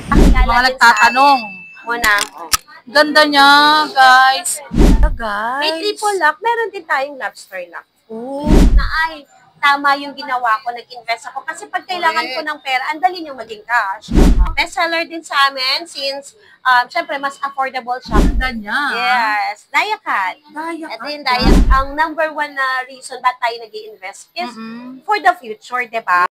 Mga nagtatanong. Muna. Oh. Ganda niya, guys. Guys. May triple lock. Meron din tayong lobster lock. Oh. Na ay, tama yung ginawa ko. Nag-invest ako. Kasi pag kailangan ko ng pera, ang dali niyong maging cash. Bestseller din sa amin since, syempre, mas affordable siya. Ganda niya. Yes. Dayakat. Dayakat. Ito yung dayak. Ang number one na reason ba't tayo nag-i-invest is for the future, diba?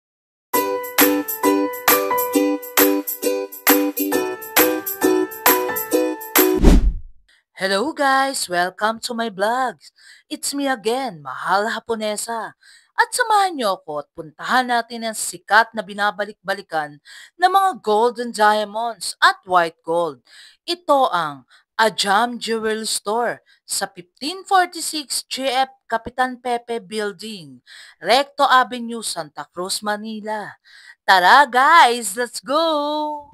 Hello guys! Welcome to my vlogs. It's me again, Mahal Haponesa. At samahan niyo ako at puntahan natin ang sikat na binabalik-balikan ng mga gold and diamonds at white gold. Ito ang Ajam Jewel Store sa 1546 GF Capitan Pepe Building, Recto Avenue, Santa Cruz, Manila. Tara guys, let's go!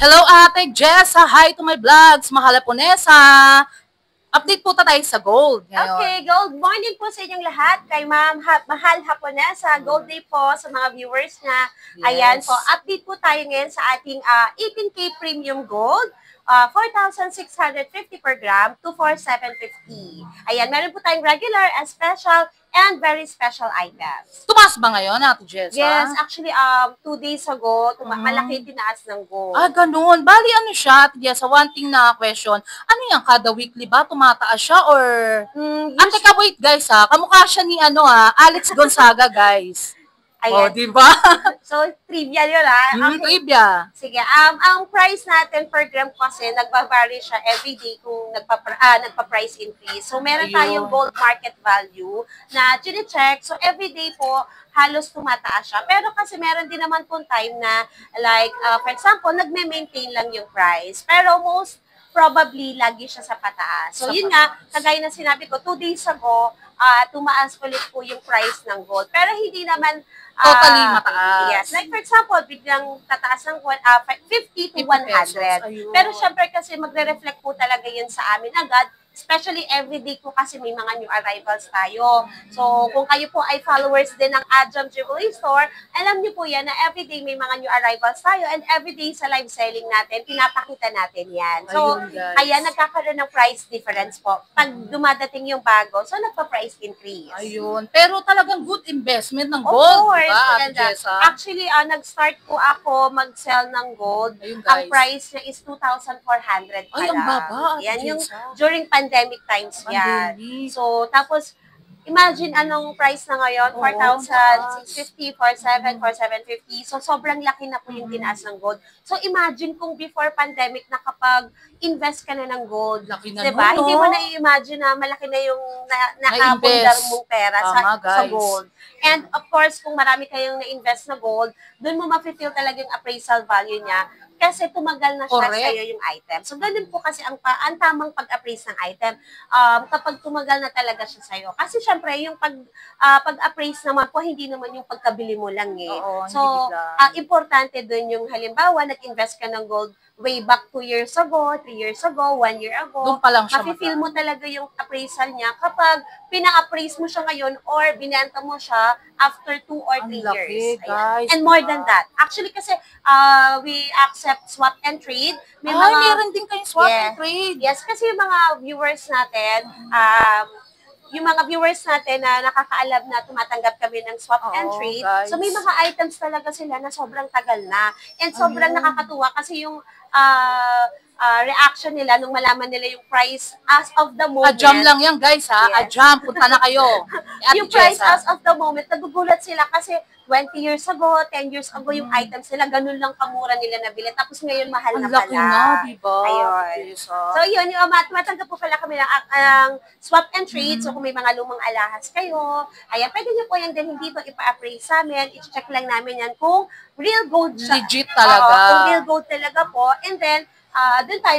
Hello Ate Jessa! Hi to my vlogs! Mahal Haponesa! Update po tayo sa gold ngayon. Okay, gold morning po sa inyong lahat. Kay Ma'am Mahal Haponesa. Gold day po sa mga viewers na. Yes. Ayan po, update po tayo ngayon sa ating 18K premium gold. 4,650 per gram to 4,750. Ayan, meron po tayong regular and special and very special items. Tumaas ba ngayon, Ate Jessa? Yes, actually, 2 days ago, malaki tinaas ng gold. Ah, ganun. Bali, ano siya, Ate Jessa? One thing na question, ano yan, kada weekly ba? Tumataas siya or... teka, wait guys ha, kamukha siya ni Alex Gonzaga, guys. Ayan. Oh, diba? So, trivia yun okay. Trivia. Sige, ang price natin per gram kasi nagba-vary siya everyday kung nagpa-price increase. So, meron tayong gold market value na chine-check. So, everyday po, halos tumataas siya. Pero kasi meron din naman po time na, like, for example, nagme-maintain lang yung price. Pero most probably, lagi siya sa pataas. So, yun nga, kagaya na sinabi ko, 2 days ago, tumaas ulit po yung price ng gold. Pero hindi naman totally mataas. Yes. Like for example, biglang tataas ng 50 to 100. Pero syempre kasi magre-reflect po talaga yun sa amin agad. Especially everyday po kasi may mga new arrivals tayo. So, kung kayo po ay followers din ng Ajam Jewelry Store, alam niyo po yan na everyday may mga new arrivals tayo and everyday sa live selling natin, pinapakita natin yan. So, kaya nagkakaroon ng price difference po. Pag dumadating yung bago, so nagpa-price increase. Ayun. Pero talagang good investment ng gold. Of course. Diba, actually, nag-start po ako mag-sell ng gold. Ayun, ang price niya is 2,400 pa lang. Ay, ang baba. Yan yung during pandemic times yan. So, tapos, imagine anong price na ngayon, 4,650, 4,700, 4,750. So, sobrang laki na po yung tinaas ng gold. So, imagine kung before pandemic na kapag invest ka na ng gold. Laki na diba? Hindi mo na-imagine na malaki na yung nakapundar mong pera sa gold. And of course, kung marami kayong na-invest na gold, doon mo ma-feel talaga yung appraisal value niya kasi tumagal na siya sa'yo yung item. So, ganun po kasi ang tamang pag-appraise ng item kapag tumagal na talaga siya sa'yo. Kasi syempre, yung pag-appraise naman po, hindi naman yung pagkabili mo lang eh. Oo, so, importante doon yung halimbawa, nag-invest ka ng gold way back 2 years ago, 3 years ago, 1 year ago. Doon pa lang siya mafe-feel mo talaga yung appraisal niya kapag pina-appraise mo siya ngayon or binenta mo siya after 2 or 3 years. Guys, and more than that. Actually kasi we accept swap and trade. Meron din kayong swap and trade. Yes, kasi yung mga viewers natin, na nakakaalam na tumatanggap kami ng swap and trade. Guys. So, may mga items talaga sila na sobrang tagal na. And sobrang nakakatuwa kasi yung reaction nila nung malaman nila yung price as of the moment. Ajam lang yan, guys, ha? Yes. Ajam, punta na kayo. Yung price as of the moment, nagugulat sila kasi 20 years ago, 10 years ago, yung items nila, ganun lang kamura nila nabili. Tapos ngayon, mahal na pala. Ang laki na, diba? Ayun. So, yun, yung matanggap po pala kami ng swap and trade. So, kung may mga lumang alahas kayo, ayan, pwede nyo po yan din hindi ito ipa-appraise sa amin. I-check lang namin yan kung real gold siya. Legit talaga. Kung real gold talaga po. And then, doon tayo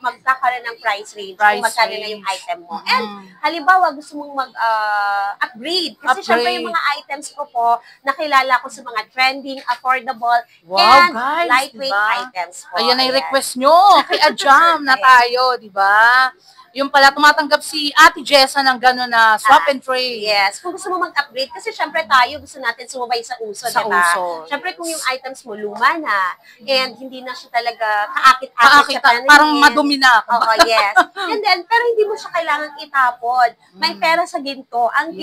magkakaroon ng price range kung magkano na yung item mo. And halimbawa, gusto mong mag-upgrade. Kasi syempre yung mga items ko po, nakilala ko sa mga trending, affordable, and lightweight items po. Ayan ay request nyo. Kay Ajam na tayo, di ba? Yung pala, tumatanggap si Ate Jessa ng gano'n na swap and trade. Yes. Kung gusto mo mag-upgrade, kasi syempre tayo gusto natin sumabay sa uso, Sa diba? uso, Syempre yes. kung yung items mo luma na, and hindi na siya talaga kaakit-akit sa paningin. Parang madumi na. Oo, yes. And then, pero hindi mo siya kailangan itapon. May pera sa ginto. Ang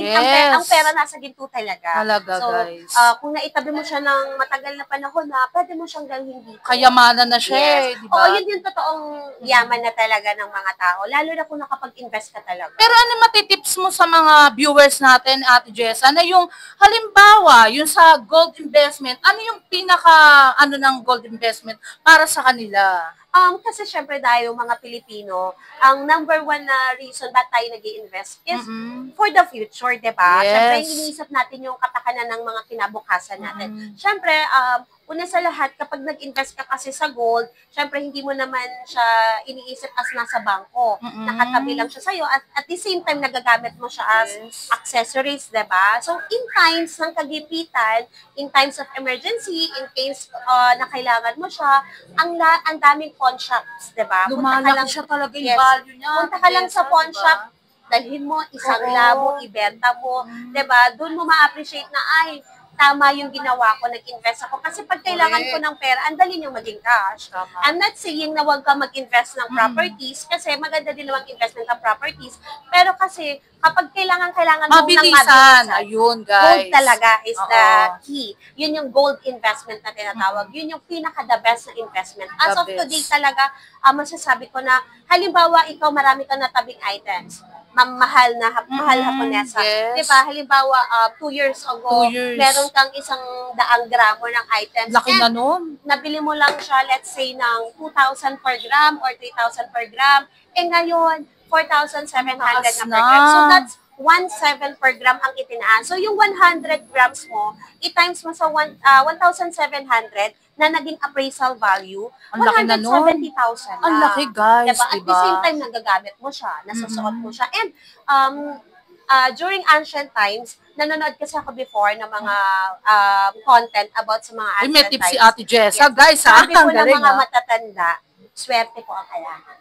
pera nasa ginto talaga. Talaga, so, guys. Kung naitabi mo siya ng matagal na panahon na, pwede mo siyang dalhin dito. Kayamanan na siya, yes. Diba? Oo, yun yung totoong yaman na talaga ng mga tao. Lalo na kung nakapag-invest ka talaga. Pero ano matitips mo sa mga viewers natin, Ate Jessa, na yung halimbawa, yung sa gold investment, ano yung ng gold investment para sa kanila? Kasi syempre dahil mga Pilipino, ang number one na reason ba't tayo nag-i-invest is for the future, diba? Yes. Syempre, iniisip natin yung kapakanan ng mga kinabukasan natin. Syempre, una sa lahat, kapag nag-invest ka kasi sa gold, syempre hindi mo naman siya iniisip as nasa bangko. Nakatabi lang siya sa'yo. At the same time, nagagamit mo siya as accessories, diba? So, in times ng kagipitan, in times of emergency, in case na kailangan mo siya, ang daming pawn shops, diba? Lumalaki siya talaga yung value niya. Punta ka lang sa pawn shop, dalhin mo, isang labo, ibenta mo, diba? Doon mo ma-appreciate na, ay, tama yung ginawa ko, nag-invest ako. Kasi pag kailangan ko ng pera, ang dali niyang maging cash. I'm not saying na huwag ka mag-invest ng properties, kasi maganda din naman investment ng properties. Pero kasi, kapag kailangan mo ng mabilisan, ayun guys. Gold talaga is the key. Yun yung gold investment na tinatawag. Yun yung pinaka-the best na investment. As of today talaga, masasabi ko na, halimbawa, ikaw marami kang natabing items. Mahal Haponesa. Yes. Diba? Halimbawa, 2 years ago, meron kang 100 gramo ng items. Laki na nun. Nabili mo lang siya, let's say, ng 2,000 per gram or 3,000 per gram. Ngayon, 4,700 na per gram. So, that's 1.7 per gram ang itinaan. So, yung 100 grams mo, i-times mo sa 1,700 na naging appraisal value, 170,000 na. Ang laki, guys. Diba? At the same time, nagagamit mo siya, nasusuot mo siya. And, during ancient times, nanonood kasi ako before ng mga content about sa mga ancient times. May tips si Ate Jessa. Guys, sabi ko ng mga matatanda, swerte po ang alahas.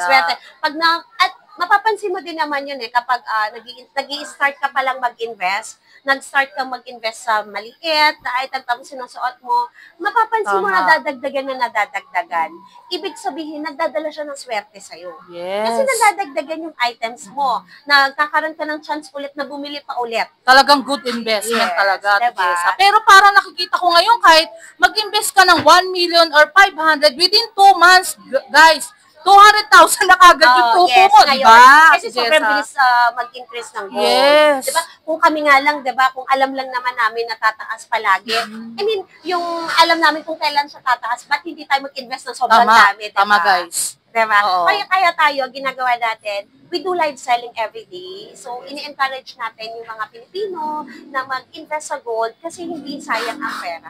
Swerte. At mapapansin mo din naman yun kapag nag-i-start ka palang mag-invest, nag-start ka mag-invest sa maliit na item tapos sinusuot mo, mapapansin mo nadadagdagan. Ibig sabihin, nagdadala siya ng swerte sa'yo. Yes. Kasi nadadagdagan yung items mo. Nagkakaroon ka ng chance ulit na bumili pa ulit. Talagang good investment talaga, diba? Jessa. Pero parang nakikita ko ngayon, kahit mag-invest ka ng 1 million or 500, within 2 months, guys, 200,000 na kagad yung tupo mo, di ba? Kasi sobrang bilis mag-increase ng gold. Yes. Di ba? Kung kami nga lang, di ba, kung alam lang naman namin na tataas palagi, I mean, yung alam namin kung kailan siya tataas, ba't hindi tayo mag-invest ng sobrang dami, di ba? Tama, guys. Diba? Kaya tayo, ginagawa natin, we do live selling every day. So, ini-encourage natin yung mga Pilipino na mag-invest sa gold kasi hindi sayang ang pera.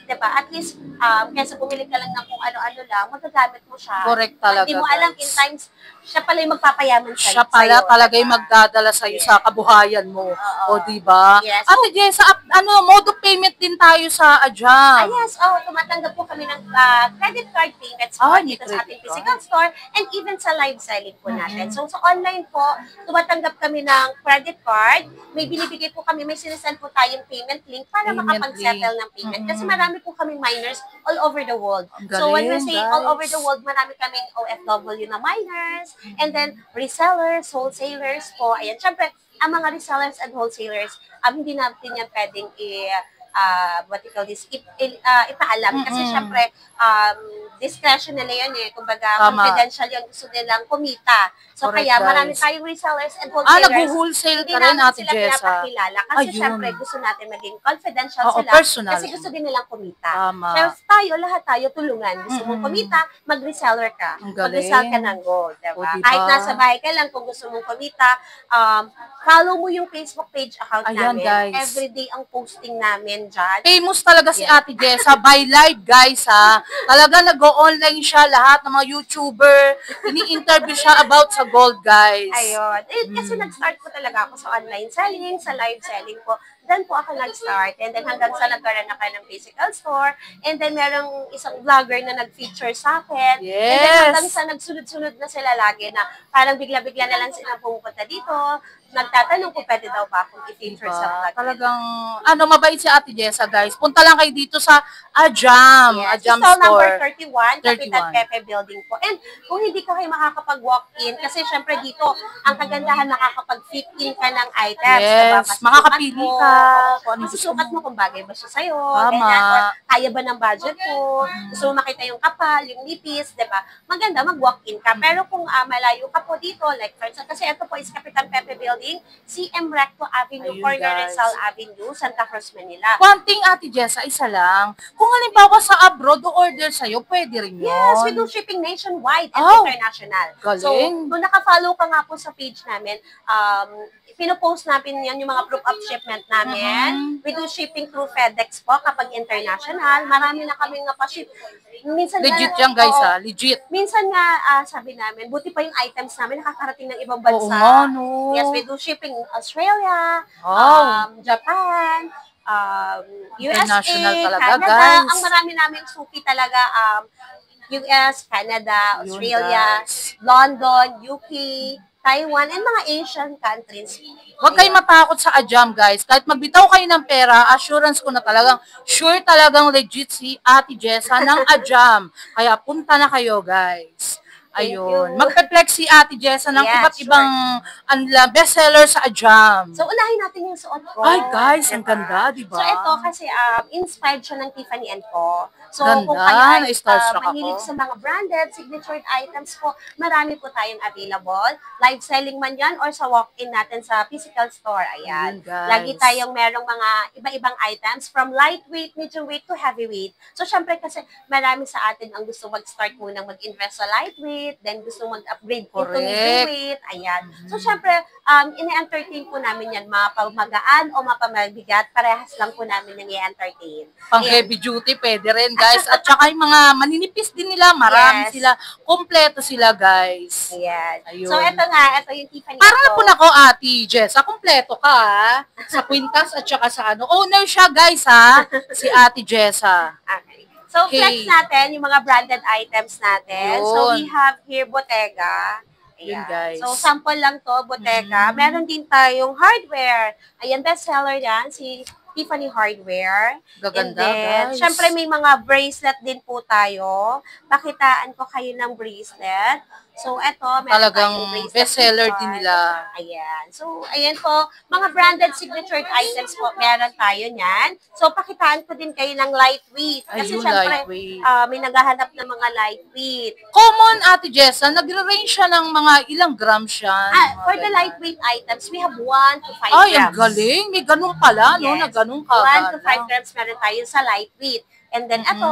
Diba? At least, kaysa bumili ka lang ng kung ano-ano lang, magagamit mo siya. Correct talaga, hindi mo alam, in times, siya pala yung magpapayaman sa'yo. Siya pala talaga yung magdadala sa'yo sa kabuhayan mo. O, diba? Yes. Ate Jessa, mode of payment din tayo sa Ajam. Yes. Tumatanggap po kami ng credit card payments po dito sa ating physical store and even sa live selling po natin. So, sa online po, tumatanggap kami ng credit card. May binibigay po kami, may sinesend po tayong payment link para makapag-settle ng payment. Kasi marami po kaming miners all over the world. So, when we say all over the world, marami kaming OFW na miners, and then resellers, wholesalers po. Ayan, syempre, ang mga resellers and wholesalers, hindi natin yan pwedeng ipaalam. Kasi syempre, discretion nila yan kumbaga, confidential yung gusto nilang kumita. So, kaya marami tayong resellers and wholesalers. Nag-wholesale ka rin, Ate Jessa. Kasi syempre, gusto natin maging confidential sila. Personal. Kasi gusto din nilang kumita. Pero lahat tayo tulungan. Gusto mong kumita, mag-reseller ka. Mag-resell ka ng gold. Diba? Kahit nasa bahay ka lang, kung gusto mong kumita, follow mo yung Facebook page account namin. Guys. Everyday ang posting namin dyan. Famous talaga si Ate Jessa. By live, guys, ha. Talaga nag-o-online siya. Lahat ng mga YouTuber. Ini-interview siya about sa gold, guys. Ayun. Kasi nag-start ko talaga ako sa online selling, sa live selling po. Then po ako nag-start. And then hanggang sa nagkaroon ako ng physical store. And then merong isang vlogger na nag-feature sa akin. And then hanggang Yes. sa nagsunod-sunod na sila lagi na parang bigla-bigla na lang sila pumupunta dito. Nagtatanong kung pwede daw ba akong i-feature sa Diba? vlog. Talagang, mabait si Ate Jessa, guys. Punta lang kayo dito sa Ajam. Yes, Ajam stall number Store. 31, Capitan 31. Pepe Building po. And kung hindi ka kayo makakapag-walk-in, kasi syempre dito, ang kagandahan makakapag-fit-in ka ng items. Diba? Yes. Makakapili ka. Kung ano gusto Masusukat mo kung bagay ba siya sa'yo. Tama. Ganyan, or kaya ba ng budget mo. Gusto mo makita yung kapal, yung nipis, diba? Maganda, mag-walk-in ka. Pero kung malayo ka po dito, like for example, kasi ito po is Capitan Pepe Building, CM Recto Avenue, Ayun, corner guys. Rizal Avenue, Santa Cruz, Manila. One thing, Ate Jessa, isa lang. Kung halimbawa sa abroad o order sa'yo, pwede rin yun. Yes, we do shipping nationwide and Oh, international. galing. So, kung naka-follow ka nga po sa page namin, pinopost namin yan yung mga proof of shipment namin. We do shipping through FedEx po kapag international. Marami na kami nga pa-ship. Minsan Legit nga, yan, guys, oo, Legit. minsan nga, sabi namin, buti pa yung items namin nakakarating ng ibang Oo bansa. nga, no. Yes, we do shipping Australia, Wow. Japan, USA, International talaga, Canada. guys. Ang marami namin suki talaga, US, Canada, Yun, Australia, guys. London, UK, Taiwan, and mga Asian countries. Huwag kayong matakot sa Ajam, guys. Kahit magbitaw kayo ng pera, assurance ko na talagang, sure talagang legit si Ate Jessa ng Ajam. Kaya punta na kayo, guys. Thank Ayun. you. Magpe-flex si Ate Jessa ng Yeah, iba't sure. ibang bestseller sa Ajam. So, unahin natin yung suot ko. Ay, guys, ang Diba? ganda, di ba? So, ito kasi inspired siya ng Tiffany & Co. So, Ganda, kung kayo ay na-starstruck mahilig ako. sa mga branded, signature items po, marami po tayong available. Live selling man yan or sa walk-in natin sa physical store. Ayan. Ayun, guys. Lagi tayong merong mga iba-ibang items from lightweight, medium weight to heavyweight. So, syempre kasi marami sa atin ang gusto mag-start munang mag-invest sa lightweight, then gusto mag-upgrade into Correct. medium weight. Ayan. So, syempre, ine-entertain po namin yan, mapamagaan o mapamabigat, parehas lang po namin yung i-entertain. Pang Ayan. heavy duty, pwede rin, guys. At saka yung mga maninipis din nila, marami Yes. sila. Kompleto sila, guys. Ayan. Ayun. So, ito nga, ito yung Tiffany. Parang & Co. napuna ko, Ate Jessa. Kompleto ka, ha? Sa Quintas at saka sa ano. Owner siya, guys, ha? Si Ate Jessa. Okay. So, Okay. flex natin yung mga branded items natin. So, Yun. we have here Bottega. Yun, Ayan. guys. So, sample lang to, Bottega. Meron din tayong hardware. Ayan, bestseller yan, si Tiffany Hardware. Gaganda, And then, guys. syempre may mga bracelet din po tayo. Pakitaan ko kayo ng bracelet. So, eto, meron Talagang tayong bracelet bestseller dito. din nila. Ayan. So, ayan po, mga branded signature items po, meron tayo niyan. So, pakitaan ko din kayo ng lightweight. Kasi Ayun, syempre, lightweight. may naghahanap ng mga lightweight. Common, Ate Jessa, nagre-range siya ng mga ilang grams siya. For the lightweight items, we have 1 to 5 Ay, ang grams. galing. May ganun pala, no? Yes. Na ganun ka. 1 to 5 grams meron tayo sa lightweight. And then, ito,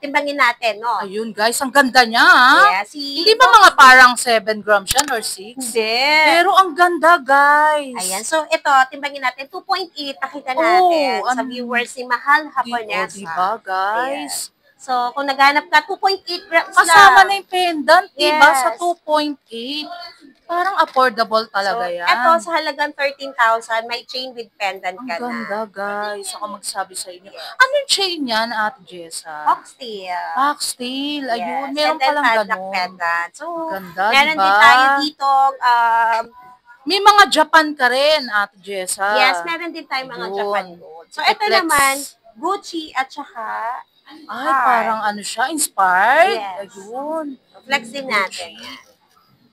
timbangin natin, no? Ayun, guys. Ang ganda niya, ha? Yeah, Hindi ba mga parang 7 grams yan or 6? Hindi. Pero ang ganda, guys. Ayan, so ito, timbangin natin, 2.8, pakita natin sa ano? viewers ni Mahal Haponesa. Diba, guys? So, kung naghanap ka, 2.8 grams Kasama lang. na yung pendant, diba? Yes. Sa 2.8. Parang affordable talaga So, yan. ito, sa halagang 13,000, may chain with pendant Ang ka na. ganda, guys. Ako magsabi sa inyo. Ano yung chain yan, Ate Jessa? Foxtail. Foxtail. Ayun, Yes. meron And then palang padlock ganun. pendant. So, Ganda, meron diba? din tayo dito, May mga Japan ka rin, Ate Jessa. yes, meron din tayo mga Ayun. Japan gold. So, ito I-flex. naman, Gucci at saka Ay, parang ano siya, inspired. Yes. Ayun. flex din natin.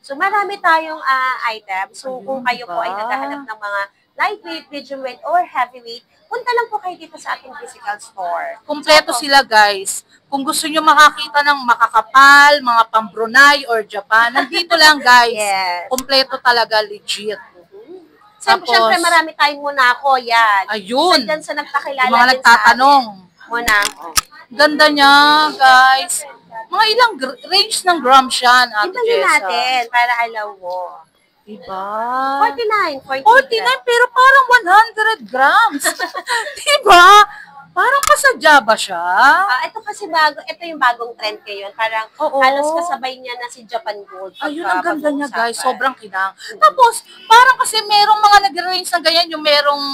So, marami tayong items. So, Ayun, kung kayo po ay diba? naghahanap ng mga lightweight, medium weight, or heavyweight, punta lang po kayo dito sa ating physical store. Kompleto So, sila, guys. Kung gusto nyo makakita ng makakapal, mga pang-Brunei or Japan, nandito lang, guys. Yes. Kompleto talaga, legit. Tapos, Siyempre, marami tayong Monaco, yan. Ayun. Isa dyan sa nagpakilala Yung mga din nagtatanong. sa atin. Monaco. Ganda niya, guys. Mga ilang range ng grams yan, Ate Tingnan Jessa. natin para alam mo. Diba? 49, 49, pero parang 100 grams. Diba? Parang kasadya ba siya? Ito kasi ito yung bagong trend ngayon. Parang Oo. halos kasabay niya na si Japan Gold. Ayun, pagka ang ganda niya, pag-uusapan. guys. Sobrang kinang. Tapos, parang kasi merong mga nag-range ng ganyan, yung merong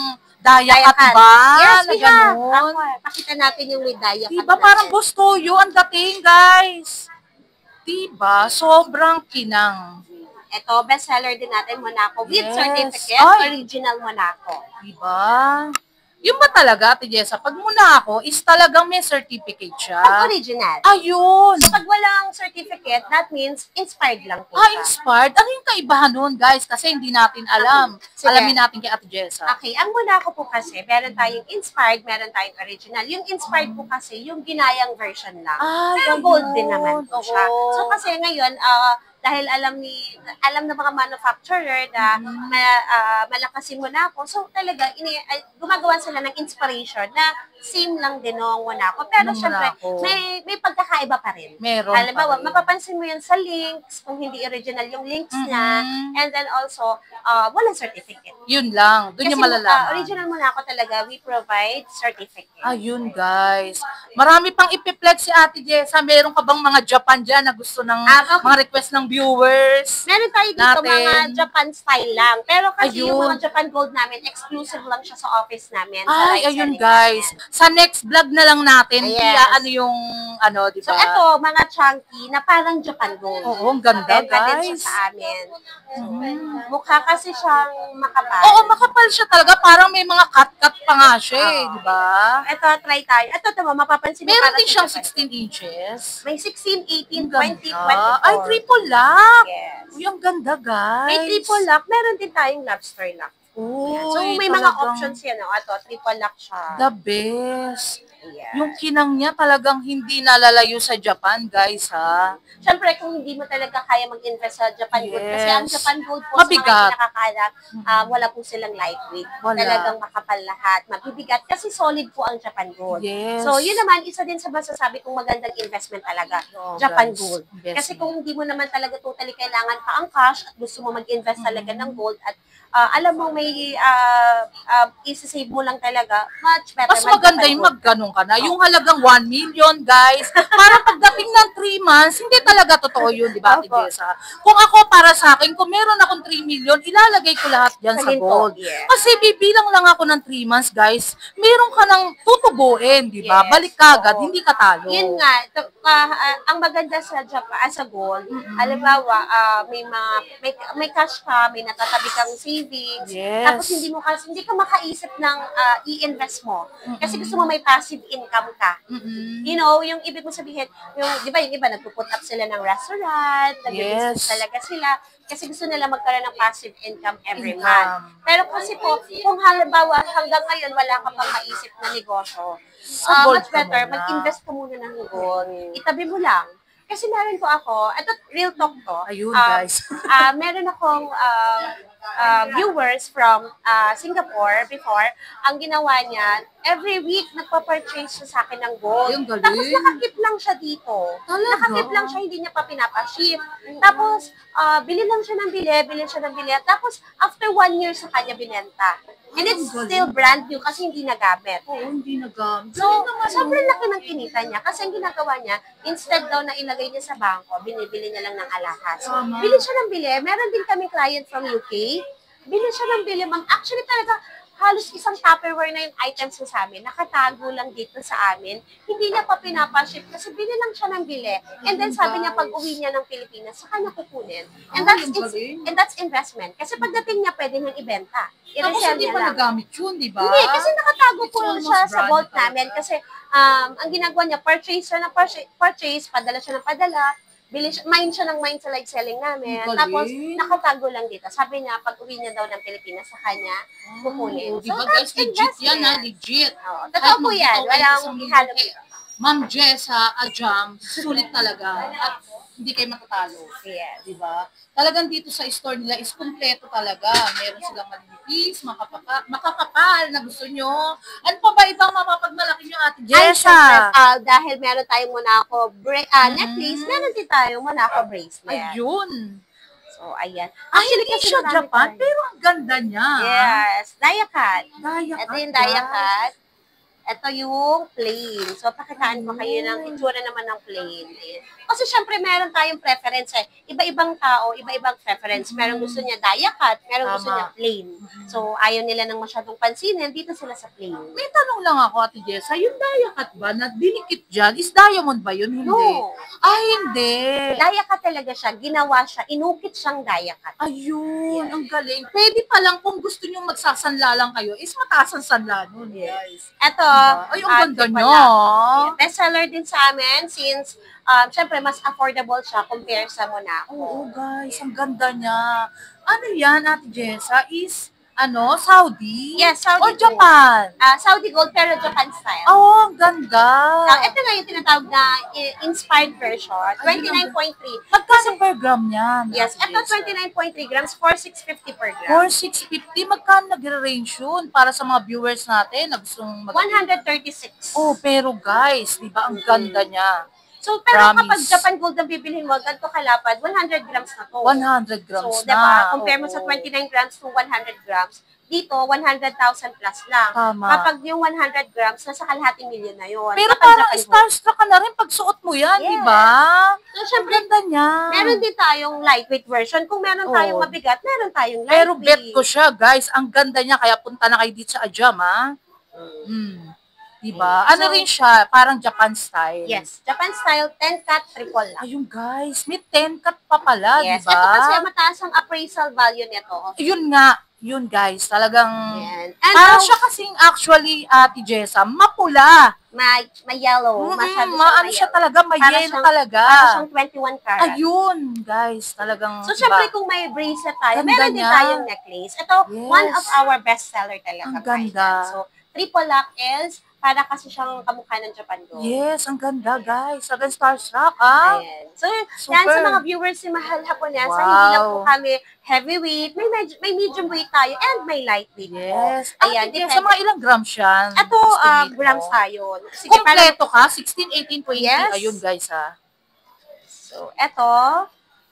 Daya cut cut. ba? Yes, Na we have. ganun? Pakita natin yung with daya cut Diba parang natin. gusto yun ang dating, guys. Diba? Sobrang kinang. Ito, bestseller din natin, Monaco. With Yes. certificate, Ay. original Monaco. Diba? Yung ba talaga, Ate Jessa, pag Monaco is talagang may certificate siya? Pag original. Ayun. So, pag walang certificate, that means inspired lang po siya. Inspired? Ano yung kaibahan nun, guys? Kasi hindi natin alam. Sige. Alamin natin kay Ate Jessa. Okay, ang Monaco po kasi, meron tayong inspired, meron tayong original. Yung inspired po kasi, yung ginayang version lang. Pero gold din naman po siya. So, kasi ngayon, dahil alam ng mga manufacturer na malakas si Monaco, so talaga gumagawa sila ng inspiration na same lang din ng Monaco. Pero syempre, may pagkakaiba pa rin. Meron Halimbawa, pa rin. mapapansin mo yan sa links, kung hindi original yung links niya, and then also, walang certificate. Yun lang, doon yung malalaman. Original Monaco talaga, we provide certificate. Ayun, guys. Marami pang ipiplex si Ate Jessa. Meron ka bang mga Japan dyan na gusto ng mga request ng viewers? Meron tayo dito mga Japan style lang. Pero kasi yung mga Japan Gold namin, exclusive lang siya sa office namin. Ay, ayun guys. Sa next vlog na lang natin, kaya ano yung, di ba? So, ito, mga chunky na parang Japan Gold. Oo, ang ganda, Benta din guys. siya sa amin. Mukha kasi siyang makapal. Oo, makapal siya talaga. Parang may mga cut-cut pa nga siya, di ba? Ito, try tayo. Ito, mapapansin mo. Meron din siyang 16 inches. May 16, 18, 20, 24. Ay, triple lock. Yes. Uy, ang ganda, guys. May triple lock. Meron din tayong lobster lock. So, may mga options yan. Ito, triple lock siya. The best. Yeah. Yung kinang niya talagang hindi nalalayo sa Japan, guys, ha? Siyempre, kung hindi mo talaga kaya mag-invest sa Japan Gold, kasi ang Japan Gold po, mabigat. Sa mga nakakala, wala po silang lightweight. Talagang makapal lahat, mabibigat, kasi solid po ang Japan Gold. Yes. So, yun naman, isa din sa masasabi kong magandang investment talaga, Japan Gold. Kasi kung hindi mo naman talaga totally kailangan pa ang cash at gusto mo mag-invest talaga ng gold at alam mo may isi-save mo lang talaga, much better. Mas maganda yung magganong ka na. Yung halagang 1 million, guys. Para pagdating ng 3 months, hindi talaga totoo yun, di ba, Ate Jessa? Kung ako, para sa akin, kung meron akong 3 million, ilalagay ko lahat dyan sa gold. Kasi bibilang lang ako ng 3 months, guys. Meron ka ng tutubuin, di ba? Balik ka agad, hindi ka talo. Yun nga, ang maganda sa Japan, sa gold, halimbawa, may cash ka, may natatabi kang savings, tapos hindi ka makaisip ng i-invest mo. Kasi gusto mo may passive income ka. You know, yung ibig mo sabihin, di ba yung iba, nagpo-put up sila ng restaurant, nag-business talaga sila, kasi gusto nila magkaroon ng passive income every month. Pero kasi po, kung halimbawa hanggang ngayon wala ka pang maisip na negosyo, much better, mag-invest ka muna ng gold. Itabi mo lang. Kasi meron po ako, ito real talk to. Ayun, guys. Meron akong viewers from Singapore before. Ang ginawa niya, every week nagpa-purchase siya sa akin ng gold. Tapos nakakip lang siya dito. Nakakip lang siya, hindi niya pa pinapaship. Tapos, bili lang siya ng bili. Tapos, after 1 year sa kanya binenta. And it's still brand new kasi hindi nagamit. Oo, hindi nagamit. So, sobrang laki ng kinita niya kasi ang ginagawa niya, instead daw na ilagay niya sa bangko, binibili niya lang ng alahas. Bili siya ng bili. Meron din kami client from UK. Bili siya ng bili. Actually talaga, halos isang Tupperware na yung items niya sa amin. Nakatago lang dito sa amin. Hindi niya pa pinapaship kasi bili lang siya ng bili. And then sabi niya pag uwi niya ng Pilipinas, saka niya kukunin. And that's investment. Kasi pagdating niya, pwede niyang ibenta. Tapos hindi pa nagamit yun, di ba? Hindi, kasi nakatago po siya sa vault namin. Kasi ang ginagawa niya, purchase, padala siya ng padala, mine siya ng mine sa live selling namin. Tapos, nakatago lang dito. Sabi niya, pag uwi niya daw ng Pilipinas, sa kanya, kukunin. So, diba guys, legit yan ha, legit. Totoo po yan. Walang ihalo. Ma'am Jessa, Ajam, sulit talaga. At hindi kayo matatalo. Yes. Diba? Talagang dito sa store nila is kompleto talaga. Meron silang manipis, makakapal na gusto nyo. Ano pa ba ibang mapapagmalaki nyo, Ate Jessa? Dahil meron tayong Monaco necklace, meron din tayong Monaco bracelet. Ayun. So, ayan. Actually, hindi siya Japan, pero ang ganda niya. Yes. Daya cut. Daya cut. Ito yung daya cut. Ito yung plain. So, pakitaan ko kayo ng itsura naman ng plain. Ayan. Kasi syempre, meron tayong preference eh. Iba-ibang tao, iba-ibang preference. Meron gusto niya dia cut, meron gusto niya Tama. plain. So, ayaw nila ng masyadong pansinin, dito sila sa plain. May tanong lang ako, Ate Jessa, yung diacut ba na dinikit dyan, is diamond ba yun? Hindi. No. Hindi. Dia cut talaga siya. Ginawa siya. Inukit siyang dia cut. Ayun, ang galing. Pwede pa lang kung gusto nyo magsasanla lang kayo, is mataas ang sanla nun, guys. Ito, Diba? Ay, ang ganda triple nyo. lock. Best seller din sa amin since syempre mas affordable siya compare sa Monaco. Oo, guys, ang ganda niya. Ano yan, Ate Jessa, is, Saudi? Yes, Saudi Or gold. Japan? Saudi gold pero Japan style. Oh, ang ganda. Ito na yung tinatawag na inspired version, 29.3. Magkano per gram yan? Yes, Ate ito Jessa? 29.3 grams, 4,650 per gram. Or 650, magkano nagre-range yun para sa mga viewers natin na gustong 136. Oh, pero guys, di ba ang ganda niya? So, pero Promise. kapag Japan Gold ang bibilhin mo, ganito kalapad, 100 grams na to. 100 grams so, na. diba, compare mo sa Oo. 29 grams to 100 grams, dito, 100,000 plus lang. Tama. Kapag yung 100 grams, nasa kalahating milyon na yun. Pero Kapag parang Japan Gold. starstruck ka na rin pag suot mo yan, Yes. di ba? So, Ang syempre, ganda niya. meron din tayong lightweight version. Kung meron tayong Oo. mabigat, meron tayong Pero lightweight. bet ko siya, guys. Ang ganda niya, kaya punta na kayo dito sa Ajam, ha? Diba? Ano So, rin siya? Parang Japan style. Yes, Japan style 10 cut triple lock. Ayun, guys. May 10 cut pa pala, Yes, diba? ito kasi mataas ang appraisal value nito. Yun nga. Yun, guys. Talagang... Yan. And Parang siya kasing actually, Ate Jessa, mapula. may yellow, masyado Ano siya talaga, may Para yellow siyang- talaga. Para siyang 21 karat. Ayun, guys. Talagang, So, diba? syempre, kung may bracelet tayo, Ganda meron din niya. tayong necklace. Ito, Yes. one of our best seller talaga. Ang ganda. Kailan. So, triple lock is, para kasi siyang kamukha ng Japan Gold. Yes, ang ganda, guys. Talagang starstruck, ah. Ayan. So, yan Super. sa mga viewers ni Mahal Haponesa, Wow. hindi lang po kami heavyweight, may medium weight tayo, and may lightweight Yes. po. Ayan, Ate Jessa, mga ilang grams yan? Ito, Estimate mo. grams tayo. Sige, Kompleto ka? 16, 18, 20. Yes. Ayun, guys, ha. So, ito,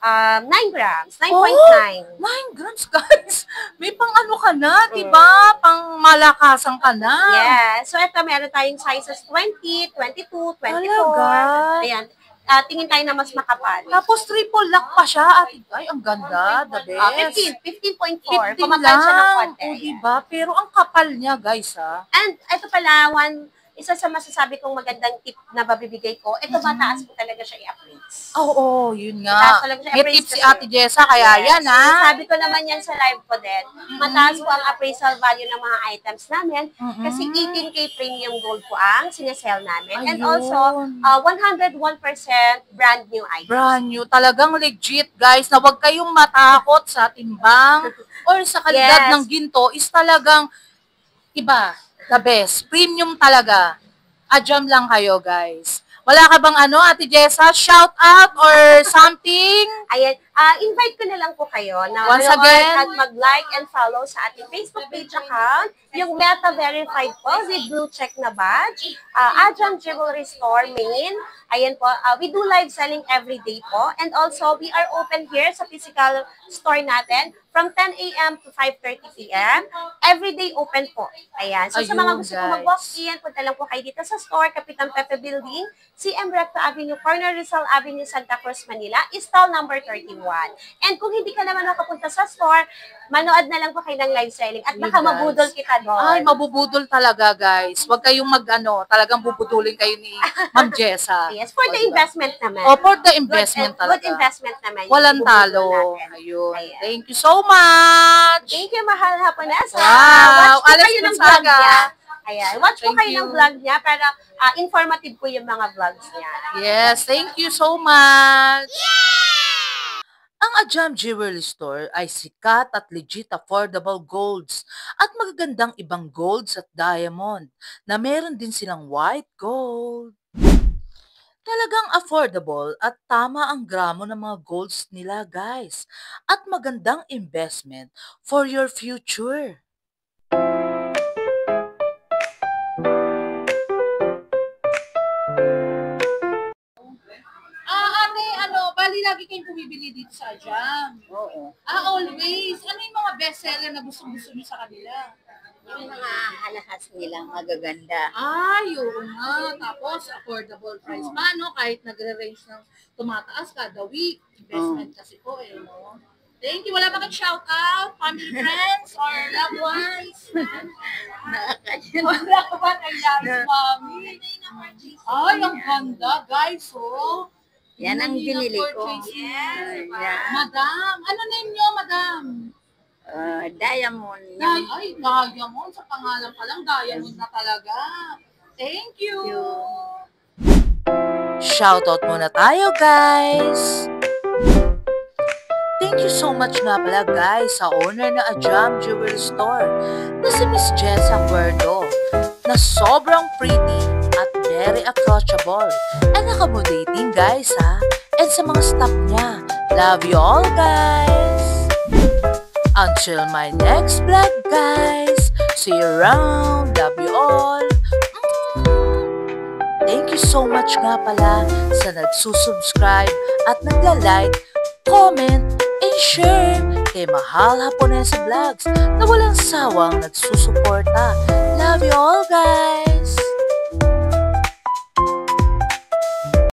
9 grams, 9.9. Oh, 9 grams, guys. May pang ano ka na, di ba? Pang malakasan ka na. Yeah. So, ito, meron tayong sizes 20, 22, 24. Talaga? Ayan. Tingin tayo na mas makapal. Tapos triple lock pa siya. Ate, ay, ang ganda. The best. 15.4. 15 Kumapal siya ng lang. konti. O, diba? Pero ang kapal niya, guys, ha. And ito pala, isa sa masasabi kong magandang tip na mabibigay ko, ito mataas po talaga siya i-appraise. Oo, yun nga. Mataas talaga siya May i-appraise tip si kasi. Ate Jessa, kaya yan, ha. Sabi ko naman yan sa live ko din. Mataas po ang appraisal value ng mga items namin kasi 18K premium gold po ang sinesell namin. And Ayun. also, 101% brand new items. Brand new. Talagang legit, guys, na huwag kayong matakot sa timbang or sa kalidad Yes. ng ginto is talagang iba. The best. Premium talaga. Ajam lang kayo, guys. Wala ka bang Ate Jessa, shout out or something? Ayan, invite ko na lang po kayo na Once manood again, at mag-like and follow sa ating Facebook page account, yung Meta Verified po, with blue check na badge, Ajam Jewelry Store main. Ayan po, we do live selling every day po. And also, we are open here sa physical store natin from 10 a.m. to 5:30 p.m. Every day open po. Ayan. So, sa mga Ayun, gusto ko guys. mag-walk-in, punta lang po kayo dito sa store, Kapitan Pepe Building, CM Recto Avenue, corner Rizal Avenue, Santa Cruz, Manila, stall number 31. And kung hindi ka naman nakapunta sa store, manood na lang po kayo ng live selling at baka Yes, guys. mabudol kita doon. Ay, mabubudol talaga, guys. Huwag kayong talagang bubudulin kayo ni Ma'am Jessa. Yes, for the investment naman. O, for the investment Good talaga. investment naman. yung Walang ibubudol talo. natin. Ayun. Ayan. Thank you so much. Thank you, Mahal Haponesa. Wow, Watch po Alex kayo ng Gonzaga. vlog niya. Ayan. Watch po Thank kayo ng you. vlog niya para informative po yung mga vlogs niya. Yes, thank you so much. Ang Ajam Jewelry Store ay sikat at legit affordable golds at magagandang ibang golds at diamond na meron din silang white gold. Talagang affordable at tama ang gramo ng mga golds nila, guys, at magandang investment for your future. Ate, bali lagi kayong bumibili dito sa Ajam. Oo. Always. Ano yung mga bestseller na gusto-gusto niyo sa kanila? yung mga alahas nila magaganda. Ay, oo nga. Tapos, affordable price pa, no? Kahit nagre-range ng tumataas kada week. Investment kasi po, eh, no? Thank you. Wala ba kang shout out? Family, friends, or loved ones? Wala ka ba nangyari, mami? Ay, ang ganda, guys, oh. Yan ang binili ko. Yes. Yan. Madam, ano ninyo, madam? Diamond. Ay, diamond. Sa pangalan pa lang, diamond na talaga. Thank you. Shoutout muna tayo, guys. Thank you so much nga pala, guys, sa owner na Ajam Jewelry Store na si Miss Jessa Cuerdo na sobrang pretty at very approachable and accommodating, guys, ha? And sa mga staff niya. Love you all, guys! Until my next vlog, guys. See you around. Love you all. Thank you so much nga pala sa nagsusubscribe at nagla-like, comment, and share kay Mahal Haponesa Vlogs na walang sawang nagsusuporta. Love you all, guys.